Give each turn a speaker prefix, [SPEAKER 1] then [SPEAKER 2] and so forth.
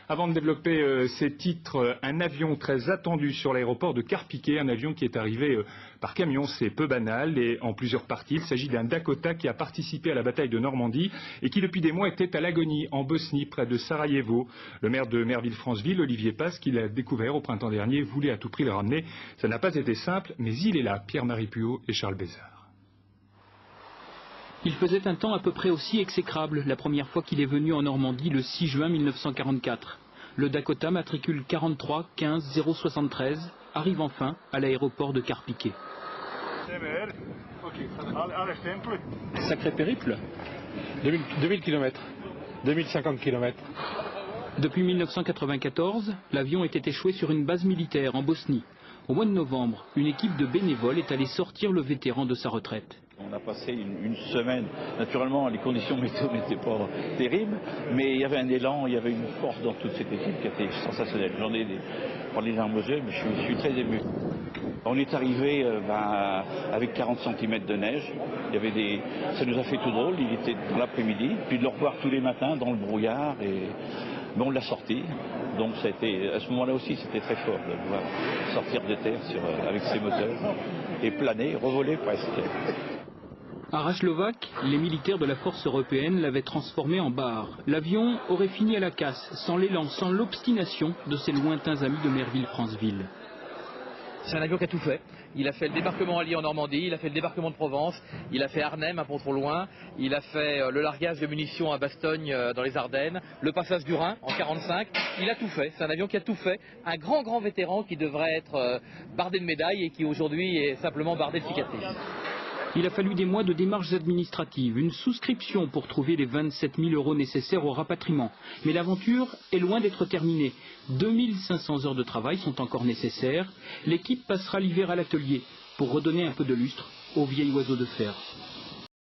[SPEAKER 1] Avant de développer ces titres, un avion très attendu sur l'aéroport de Carpiquet, un avion qui est arrivé par camion, c'est peu banal et en plusieurs parties. Il s'agit d'un Dakota qui a participé à la bataille de Normandie et qui depuis des mois était à l'agonie en Bosnie, près de Sarajevo. Le maire de Merville-Franceville, Olivier Paz, qui l'a découvert au printemps dernier, voulait à tout prix le ramener. Ça n'a pas été simple, mais il est là. Pierre-Marie Puot et Charles Bézard.
[SPEAKER 2] Il faisait un temps à peu près aussi exécrable la première fois qu'il est venu en Normandie le 6 juin 1944. Le Dakota matricule 43 15 073 arrive enfin à l'aéroport de Carpiquet.
[SPEAKER 3] Sacré périple, 2000 km, 2050 km.
[SPEAKER 2] Depuis 1994, l'avion était échoué sur une base militaire en Bosnie. Au mois de novembre, une équipe de bénévoles est allée sortir le vétéran de sa retraite.
[SPEAKER 4] On a passé une semaine. Naturellement, les conditions météo n'étaient pas terribles, mais il y avait un élan, il y avait une force dans toute cette équipe qui était sensationnelle. J'en ai les larmes aux yeux, mais je suis très ému. On est arrivé avec 40 cm de neige. Ça nous a fait tout drôle, il était dans l'après-midi. Puis de le revoir tous les matins dans le brouillard, mais on l'a sorti. Donc ça a été, à ce moment-là aussi, c'était très fort de pouvoir sortir de terre avec ses moteurs et planer, revoler presque.
[SPEAKER 2] À Rachlovac, les militaires de la force européenne l'avaient transformé en bar. L'avion aurait fini à la casse, sans l'élan, sans l'obstination de ses lointains amis de Merville-Franceville.
[SPEAKER 5] C'est un avion qui a tout fait. Il a fait le débarquement allié en Normandie, il a fait le débarquement de Provence, il a fait Arnhem, un peu trop loin, il a fait le largage de munitions à Bastogne dans les Ardennes, le passage du Rhin en 1945. Il a tout fait. C'est un avion qui a tout fait. Un grand vétéran qui devrait être bardé de médailles et qui aujourd'hui est simplement bardé de cicatrices.
[SPEAKER 2] Il a fallu des mois de démarches administratives, une souscription pour trouver les 27 000 € nécessaires au rapatriement. Mais l'aventure est loin d'être terminée. 2500 heures de travail sont encore nécessaires. L'équipe passera l'hiver à l'atelier pour redonner un peu de lustre au vieil oiseau de fer.